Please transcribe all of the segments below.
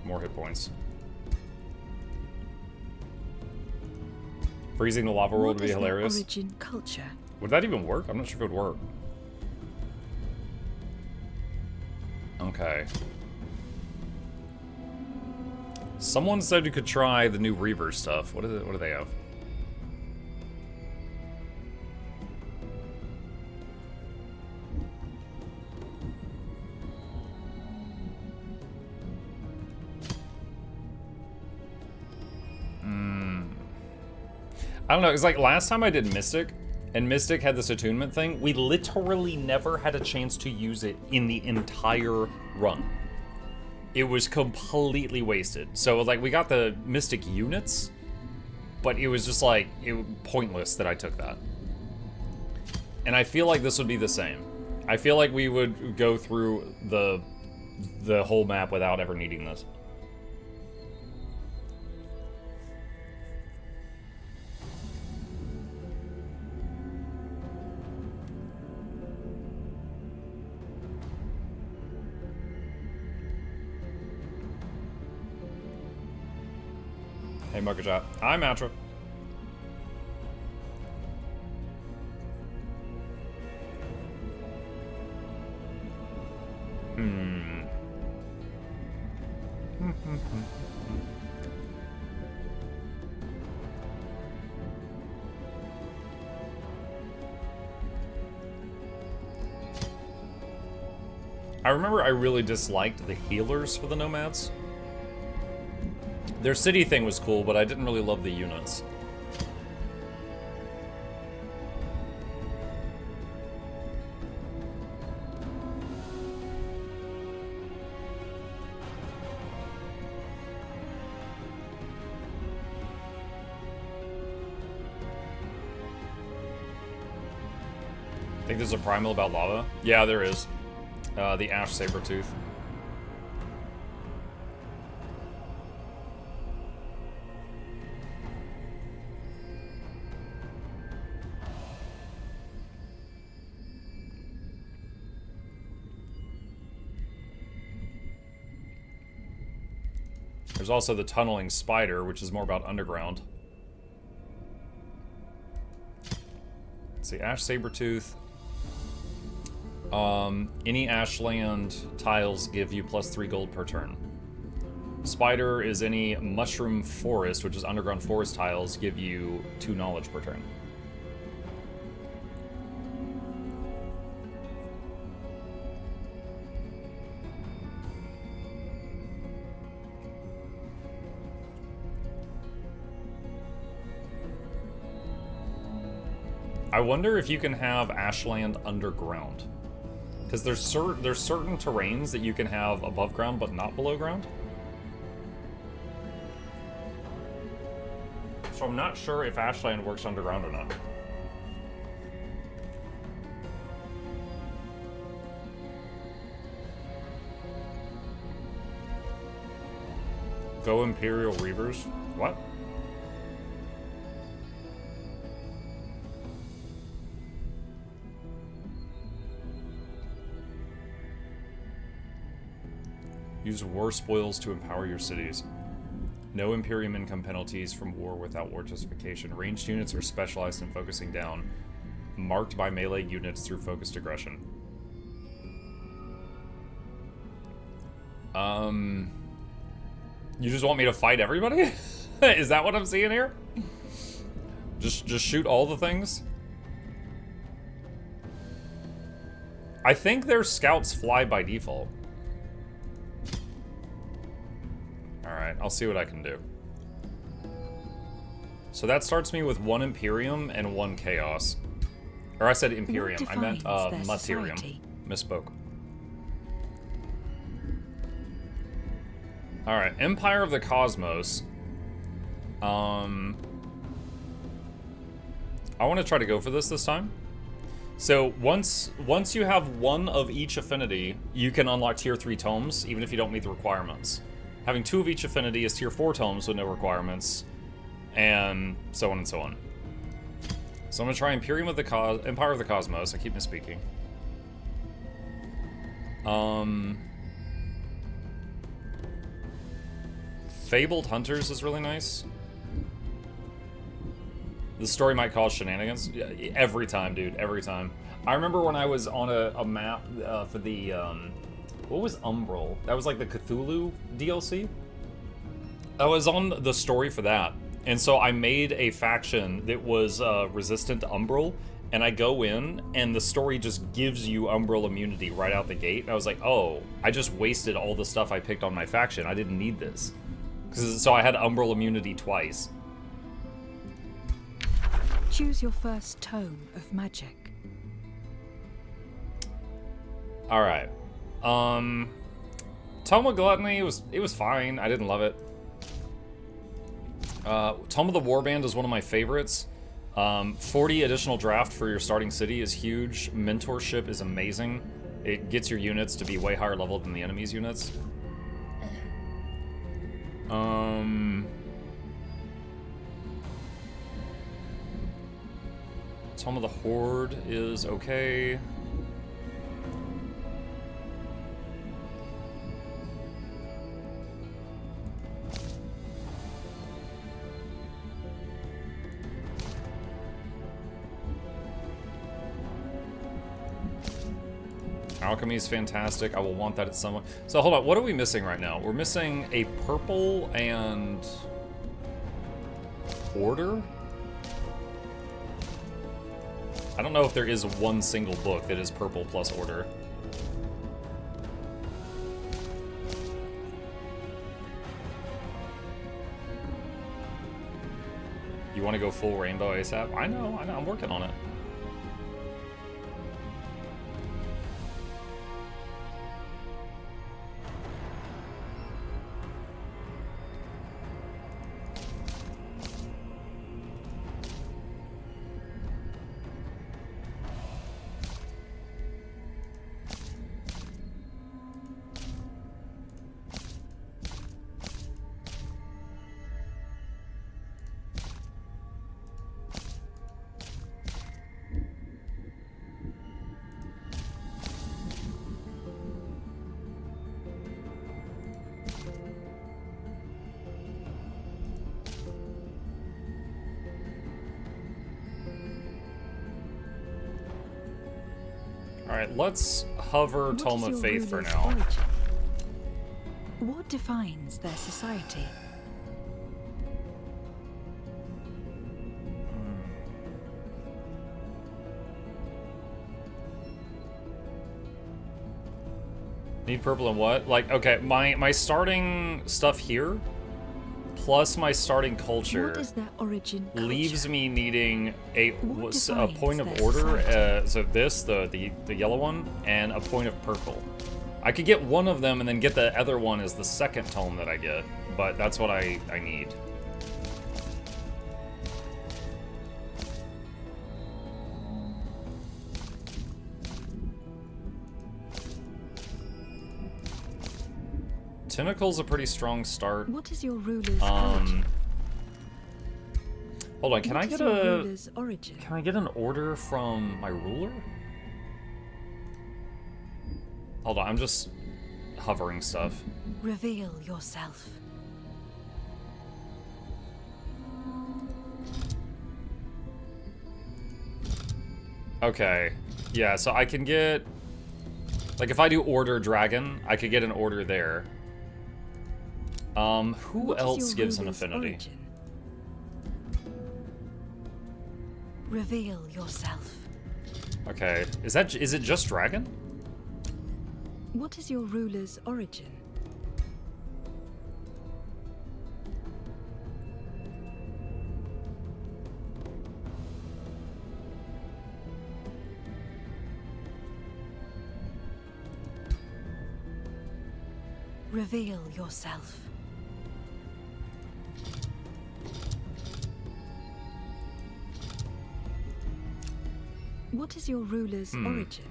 More hit points. Freezing the lava world would be hilarious. Origin culture? Would that even work? I'm not sure if it would work. Okay. Someone said you could try the new Reaver stuff. What do they have? I don't know, it's like last time I did Mystic, and Mystic had this attunement thing, we literally never had a chance to use it in the entire run. It was completely wasted. So like we got the Mystic units, but it was just like, pointless that I took that. And I feel like this would be the same. I feel like we would go through the whole map without ever needing this. Hey, Muggerjot. I'm Atra. I remember I really disliked the healers for the nomads. Their city thing was cool, but I didn't really love the units. I think there's a primal about lava. Yeah, there is. The Ash Sabertooth. There's also the Tunneling Spider, which is more about underground. Let's see, Ash Sabertooth. Any Ashland tiles give you +3 gold per turn. Spider is any Mushroom Forest, which is underground forest tiles, give you 2 knowledge per turn. I wonder if you can have Ashland underground. Because there's certain terrains that you can have above ground but not below ground. So I'm not sure if Ashland works underground or not. Go Imperial Reavers? What? Use war spoils to empower your cities. No Imperium income penalties from war without war justification. Ranged units are specialized in focusing down, marked by melee units through focused aggression. You just want me to fight everybody? Is that what I'm seeing here? Just shoot all the things? I think their scouts fly by default. Alright, I'll see what I can do. So that starts me with 1 Imperium and 1 Chaos. Or I said Imperium, I meant Materium. Misspoke. Alright, Empire of the Cosmos. I want to try to go for this time. So once you have 1 of each affinity, you can unlock tier 3 tomes, even if you don't meet the requirements. Having 2 of each affinity is tier 4 tomes with no requirements, and so on and so on. So I'm gonna try Empire of the Cosmos. I keep misspeaking. Fabled Hunters is really nice. The story might cause shenanigans. Every time, dude. Every time. I remember when I was on a map for the... what was Umbral? That was like the Cthulhu DLC? I was on the story for that. And so I made a faction that was resistant to Umbral. And I go in, and the story just gives you Umbral immunity right out the gate. And I was like, oh, I just wasted all the stuff I picked on my faction. I didn't need this. So I had Umbral immunity twice. Choose your first tome of magic. Alright. Tome of Gluttony, it was fine. I didn't love it. Tome of the Warband is one of my favorites. 40 additional draft for your starting city is huge. Mentorship is amazing. It gets your units to be way higher level than the enemy's units. Tome of the Horde is okay. Alchemy is fantastic. I will want that at some point. So hold on, what are we missing right now? We're missing a purple and order? I don't know if there is one single book that is purple plus order. You want to go full rainbow ASAP? I know, I'm working on it. Alright, let's hover Tome of Faith for now. Origin? What defines their society? Need purple and what? Like, okay, my starting stuff here, plus my starting culture, What is their origin culture? leaves me needing a point of their order. So this, the yellow one, and a point of purple. I could get one of them and then get the other one as the second tome that I get, but that's what I need. Tentacle's a pretty strong start. What is your ruler's origin? Hold on, can I get origin? Can I get an order from my ruler? Hold on, I'm just hovering stuff. Reveal yourself. Okay. Yeah, so I can get, like, if I do order dragon, I could get an order there. Who else gives an affinity? Origin? Reveal yourself. Okay. Is it just dragon? What is your ruler's origin? Reveal yourself. What is your ruler's origin?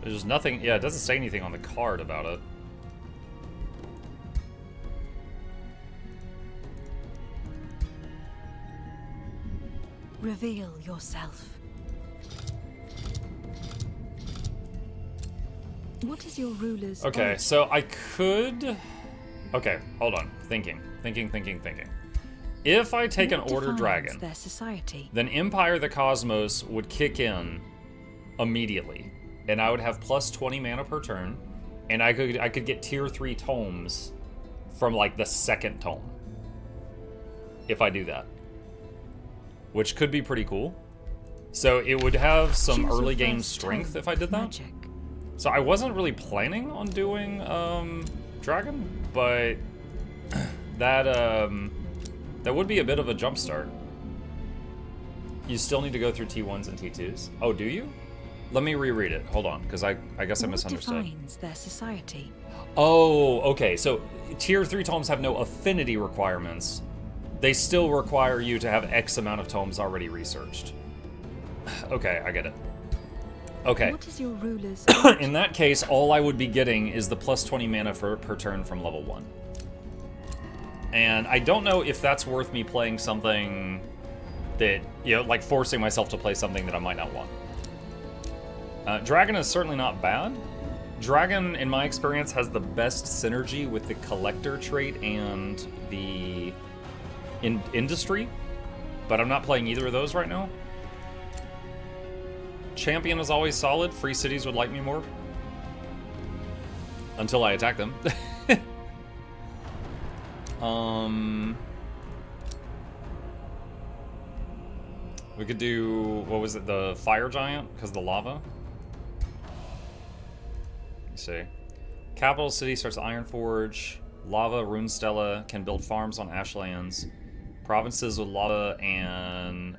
There's nothing, yeah, it doesn't say anything on the card about it. Reveal yourself. What is your ruler's Okay, origin? so I could... Okay, hold on. Thinking. If I take What an Order defines Dragon, their society? then Empire the Cosmos would kick in immediately. And I would have plus 20 mana per turn. And I could get tier 3 tomes from like the second tome. If I do that. Which could be pretty cool. So it would have some Choose your early game first strength tome if I did of that. magic. So I wasn't really planning on doing Dragon, but that would be a bit of a jump start. You still need to go through T1s and T2s. Oh, do you? Let me reread it. Hold on, because I guess I misunderstood. What defines their society? Oh, okay. So tier 3 tomes have no affinity requirements. They still require you to have X amount of tomes already researched. Okay, I get it. Okay. What is your ruler's In that case, all I would be getting is the plus 20 mana per turn from level 1. And I don't know if that's worth me playing something that, you know, like forcing myself to play something that I might not want. Dragon is certainly not bad. Dragon, in my experience, has the best synergy with the Collector trait and the Industry, but I'm not playing either of those right now. Champion is always solid. Free cities would like me more. Until I attack them. We could do, what was it, the Fire Giant, because of the lava? Let's see. Capital City starts Ironforge. Lava, Rune Stella can build farms on ashlands. Provinces with lava and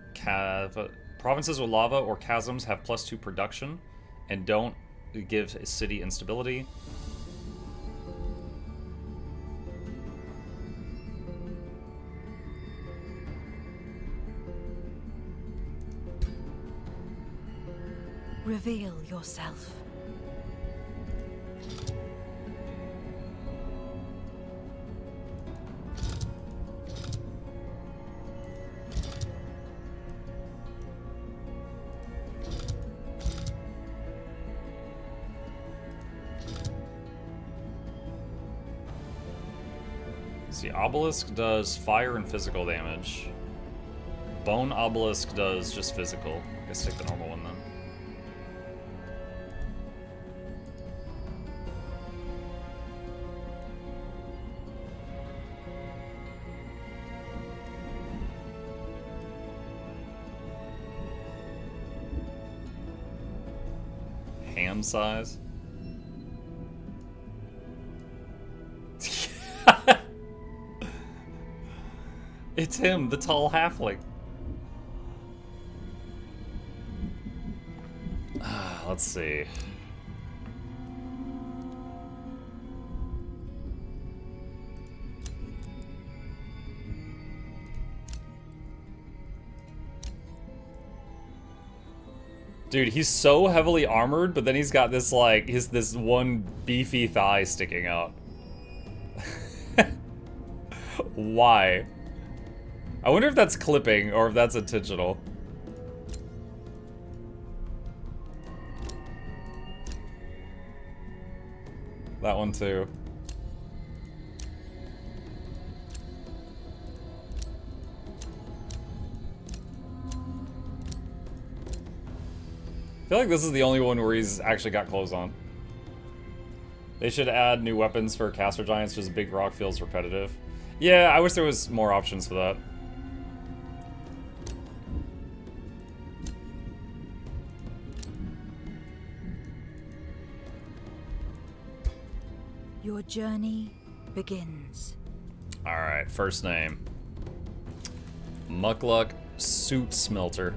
provinces with lava or chasms have +2 production and don't give a city instability. Reveal yourself. See, Obelisk does fire and physical damage. Bone Obelisk does just physical. I guess take the normal one then. Ham size. It's him, the tall halfling. Let's see. Dude, he's so heavily armored, but then he's got this, like, this one beefy thigh sticking out. Why? I wonder if that's clipping or if that's intentional. That one too. I feel like this is the only one where he's actually got clothes on. They should add new weapons for caster giants, just big rock feels repetitive. Yeah, I wish there was more options for that. Your journey begins. Alright, first name. Mukluk Suit Smelter.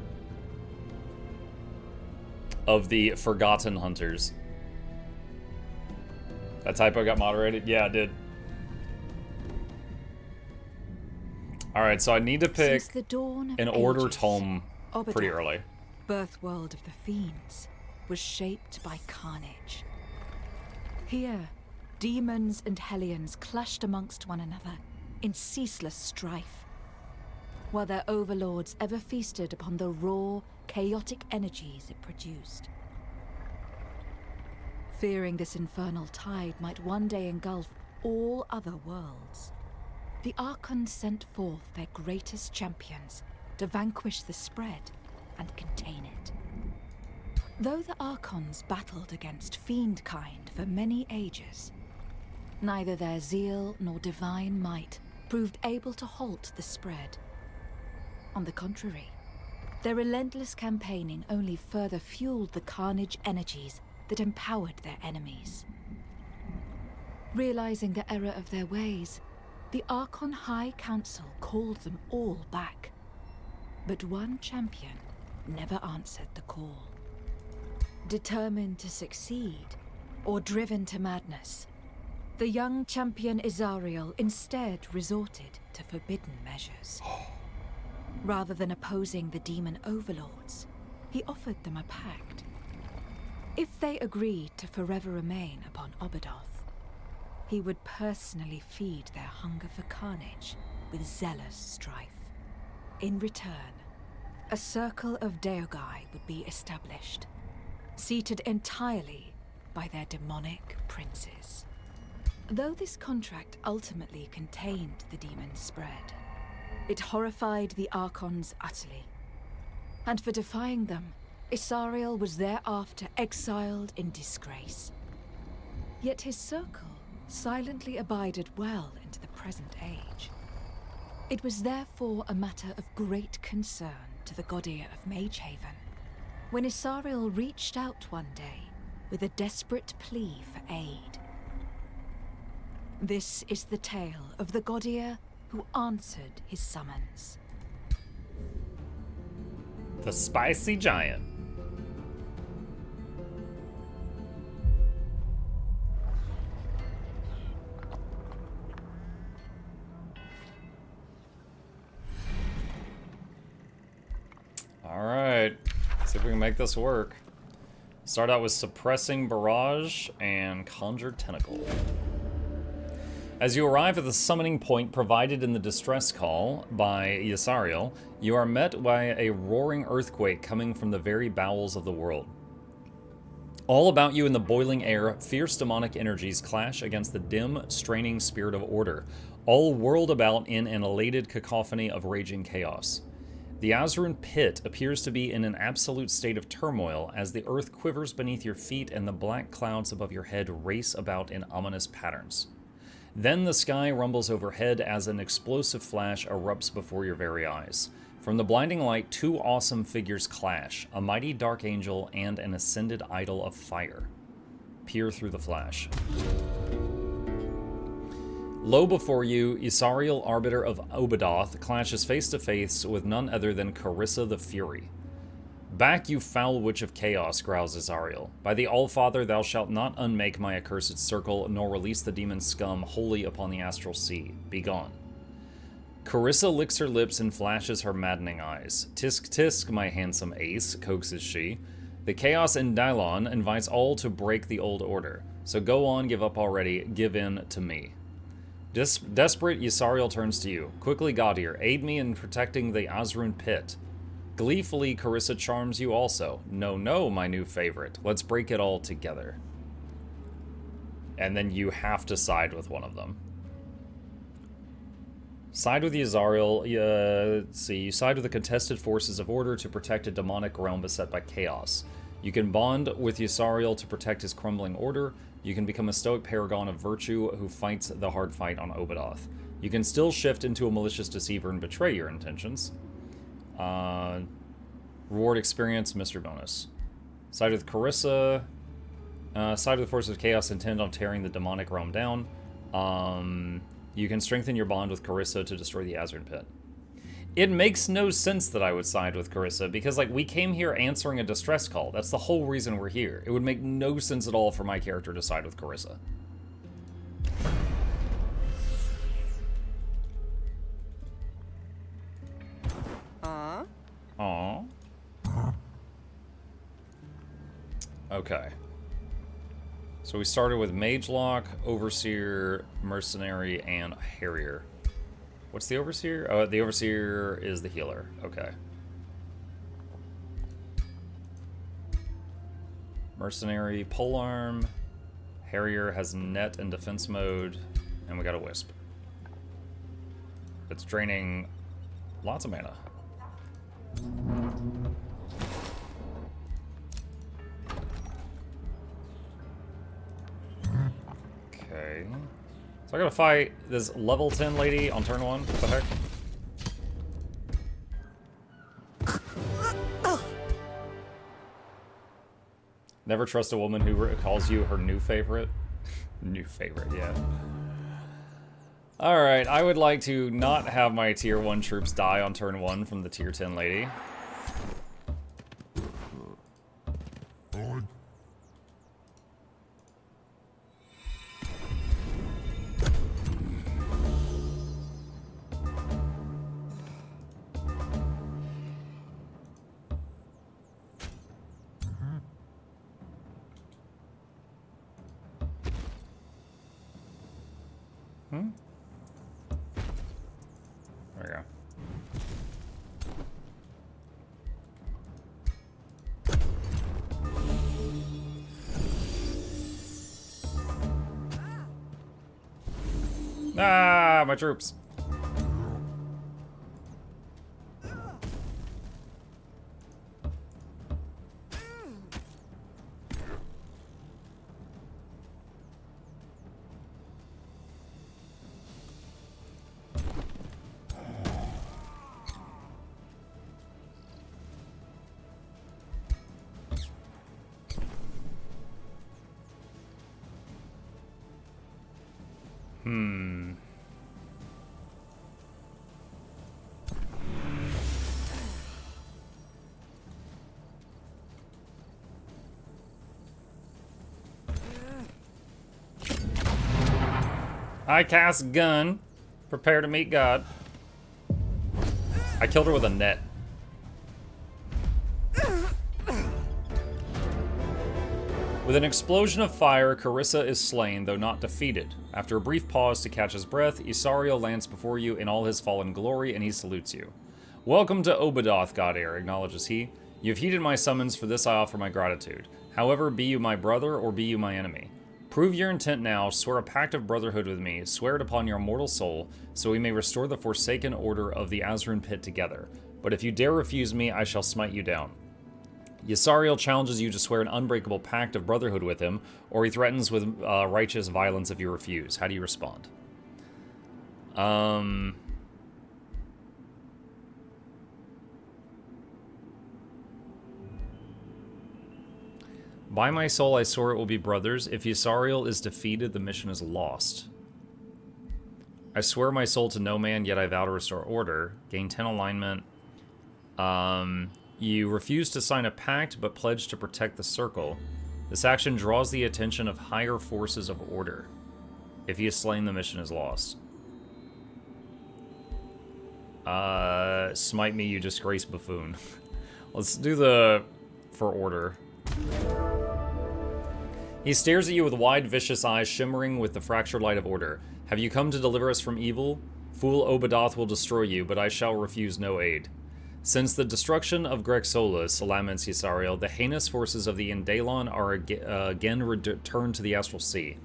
Of the Forgotten Hunters. That typo got moderated? Yeah, it did. Alright, so I need to pick Since the dawn of an Order ages, tome pretty Obadiah, early. birth world of the fiends, was shaped by carnage. Here, demons and hellions clashed amongst one another in ceaseless strife. while their overlords ever feasted upon the raw, chaotic energies it produced. Fearing this infernal tide might one day engulf all other worlds, the Archons sent forth their greatest champions to vanquish the spread and contain it. Though the Archons battled against fiendkind for many ages, neither their zeal nor divine might proved able to halt the spread. On the contrary, their relentless campaigning only further fueled the carnage energies that empowered their enemies. Realizing the error of their ways, the Archon High Council called them all back. But one champion never answered the call. Determined to succeed, or driven to madness, the young champion Izariel instead resorted to forbidden measures. Rather than opposing the demon overlords, he offered them a pact. If they agreed to forever remain upon Obadoth, he would personally feed their hunger for carnage with zealous strife. In return, a circle of Deogai would be established, seated entirely by their demonic princes. Though this contract ultimately contained the demon spread, it horrified the Archons utterly. And for defying them, Isariel was thereafter exiled in disgrace. Yet his circle silently abided well into the present age. It was therefore a matter of great concern to the Godia of Magehaven when Isariel reached out one day with a desperate plea for aid. This is the tale of the Godia who answered his summons. The Spicy Giant. Alright, see if we can make this work. Start out with Suppressing Barrage and Conjured Tentacle. As you arrive at the summoning point provided in the distress call by Yasariel, you are met by a roaring earthquake coming from the very bowels of the world. All about you in the boiling air, fierce demonic energies clash against the dim, straining spirit of order, all whirled about in an elated cacophony of raging chaos. The Azrun pit appears to be in an absolute state of turmoil as the earth quivers beneath your feet and the black clouds above your head race about in ominous patterns. Then the sky rumbles overhead as an explosive flash erupts before your very eyes. From the blinding light, two awesome figures clash, a mighty dark angel and an ascended idol of fire. Peer through the flash. Low before you, Isariel, Arbiter of Obadoth, clashes face to face with none other than Carissa the Fury. Back, you foul witch of chaos, growls Isariel. By the Allfather, thou shalt not unmake my accursed circle, nor release the demon scum wholly upon the astral sea. Begone. Carissa licks her lips and flashes her maddening eyes. Tisk tisk, my handsome ace, coaxes she. The chaos in Dylon invites all to break the old order. So go on, give up already, give in to me. Desperate, Isariel turns to you. Quickly, Gaudir, aid me in protecting the Azrun pit. Gleefully, Carissa charms you also. No, no, my new favorite. Let's break it all together. And then you have to side with one of them. Side with Yasariel. You side with the contested forces of order to protect a demonic realm beset by chaos. You can bond with Yasariel to protect his crumbling order. You can become a stoic paragon of virtue who fights the hard fight on Obadoth. You can still shift into a malicious deceiver and betray your intentions. Reward experience, mystery bonus. Side with Carissa. Side with the forces of chaos intend on tearing the demonic realm down. You can strengthen your bond with Carissa to destroy the Azrun pit. It makes no sense that I would side with Carissa, because, like, we came here answering a distress call. That's the whole reason we're here. It would make no sense at all for my character to side with Carissa. Aww. Okay. So we started with Mage Lock, Overseer, Mercenary, and Harrier. What's the Overseer? Oh, the Overseer is the healer. Okay. Mercenary, Polearm. Harrier has net and defense mode. And we got a Wisp. It's draining lots of mana. Okay. So I gotta fight this level 10 lady on turn 1. What the heck? Never trust a woman who calls you her new favorite. New favorite, yeah. Alright, I would like to not have my tier 1 troops die on turn 1 from the tier 10 lady. There we go. Ah, my troops. I cast gun. Prepare to meet God. I killed her with a net. With an explosion of fire, Carissa is slain, though not defeated. After a brief pause to catch his breath, Isariel lands before you in all his fallen glory, and he salutes you. Welcome to Obadoth, God Heir, acknowledges he. You have heeded my summons, for this I offer my gratitude. However, be you my brother, or be you my enemy. Prove your intent now, swear a pact of brotherhood with me, swear it upon your mortal soul, so we may restore the forsaken order of the Azrun Pit together. But if you dare refuse me, I shall smite you down. Yssariel challenges you to swear an unbreakable pact of brotherhood with him, or he threatens with righteous violence if you refuse. How do you respond? By my soul, I swear it will be brothers. If Yssariel is defeated, the mission is lost. I swear my soul to no man, yet I vow to restore order. Gain 10 alignment. You refuse to sign a pact, but pledge to protect the circle. This action draws the attention of higher forces of order. If he is slain, the mission is lost. Smite me, you disgraced buffoon. Let's do the for order. He stares at you with wide, vicious eyes shimmering with the fractured light of order. Have you come to deliver us from evil? Fool Obadoth will destroy you, but I shall refuse no aid. Since the destruction of Grexolus, laments Yssariel, the heinous forces of the Indalon are again returned to the Astral Sea.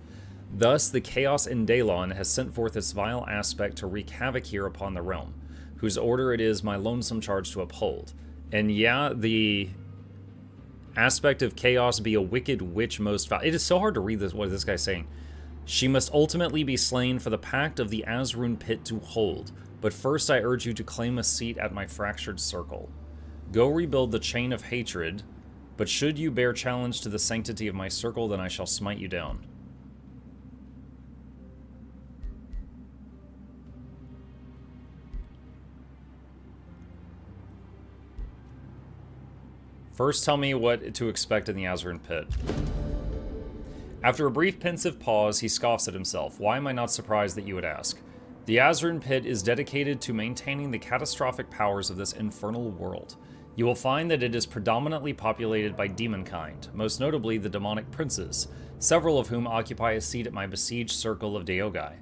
Thus, the Chaos Indalon has sent forth its vile aspect to wreak havoc here upon the realm, whose order it is my lonesome charge to uphold. And yeah, the aspect of chaos be a wicked witch most foul. It is so hard to read this. What is this guy saying? She must ultimately be slain for the pact of the Azrun Pit to hold. But first I urge you to claim a seat at my fractured circle. Go rebuild the chain of hatred, but should you bear challenge to the sanctity of my circle, then I shall smite you down. First, tell me what to expect in the Azrun Pit. After a brief pensive pause, he scoffs at himself. Why am I not surprised that you would ask? The Azrun Pit is dedicated to maintaining the catastrophic powers of this infernal world. You will find that it is predominantly populated by demonkind, most notably the demonic princes, several of whom occupy a seat at my besieged circle of Deogai.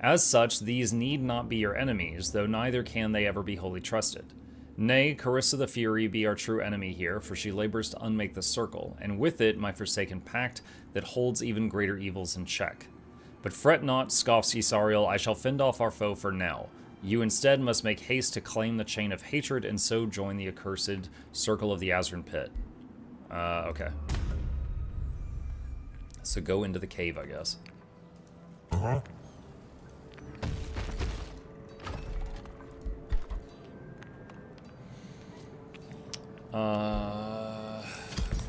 As such, these need not be your enemies, though neither can they ever be wholly trusted. Nay, Carissa the Fury be our true enemy here, for she labors to unmake the circle, and with it my forsaken pact that holds even greater evils in check. But fret not, scoffs Isariel, I shall fend off our foe for now. You instead must make haste to claim the chain of hatred and so join the accursed circle of the Azran pit. Okay. So go into the cave, I guess.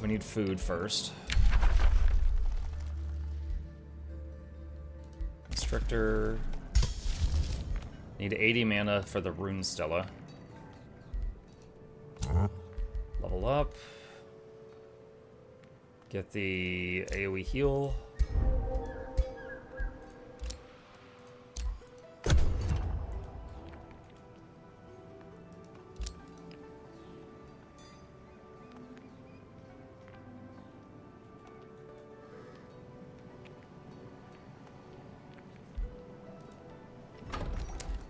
We need food first. Constrictor. Need 80 mana for the Rune Stella. Level up. Get the AoE heal.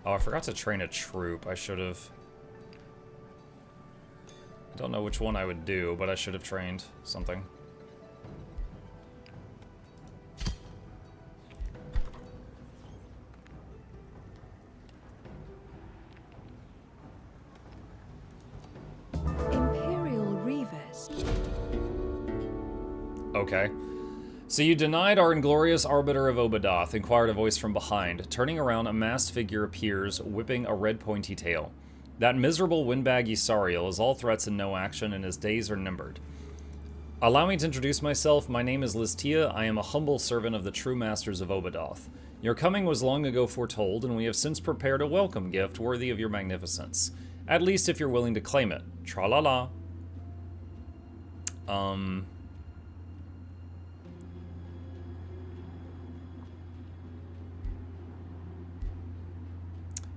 Oh, I forgot to train a troop. I should have. I don't know which one I would do, but I should have trained something. Imperial Reavers. Okay. So you denied our inglorious arbiter of Obadoth, inquired a voice from behind. Turning around, a masked figure appears, whipping a red pointy tail. That miserable windbag Isariel is all threats and no action, and his days are numbered. Allow me to introduce myself. My name is Listia. I am a humble servant of the true masters of Obadoth. Your coming was long ago foretold, and we have since prepared a welcome gift worthy of your magnificence. At least if you're willing to claim it. Tra-la-la.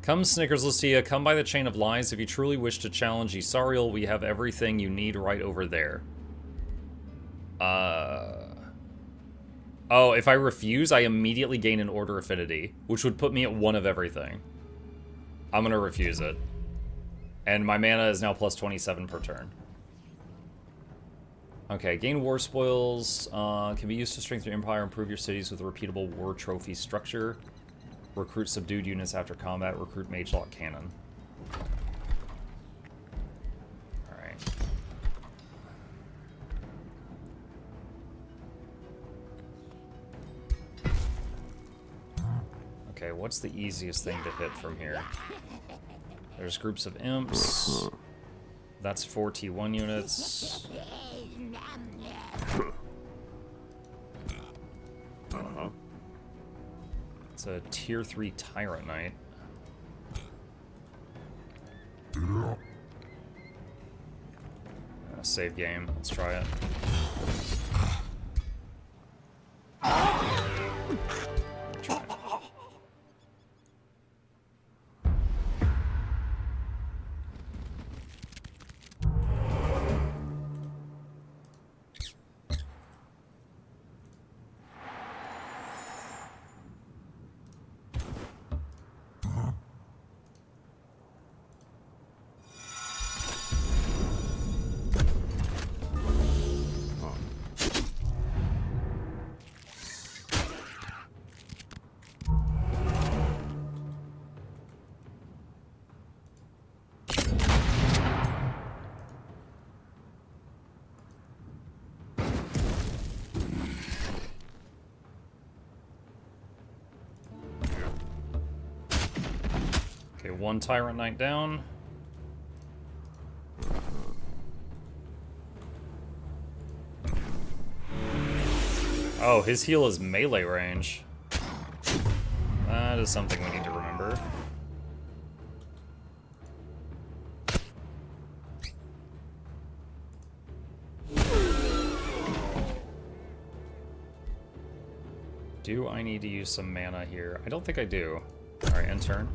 Come, Snickers Listia, come by the chain of lies. If you truly wish to challenge Isariel, we have everything you need right over there. Oh, if I refuse, I immediately gain an order affinity, which would put me at 1 of everything. I'm gonna refuse it. And my mana is now plus 27 per turn. Okay, gain war spoils. Can be used to strengthen your empire, improve your cities with a repeatable war trophy structure. Recruit subdued units after combat. Recruit Magelock Cannon. Alright. Okay, what's the easiest thing to hit from here? There's groups of imps. That's 4 T1 units. It's a tier 3 Tyrant Knight. Save game. Let's try it. Try it. Okay, 1 Tyrant Knight down. Oh, his heal is melee range. That is something we need to remember. Do I need to use some mana here? I don't think I do. Alright, end turn.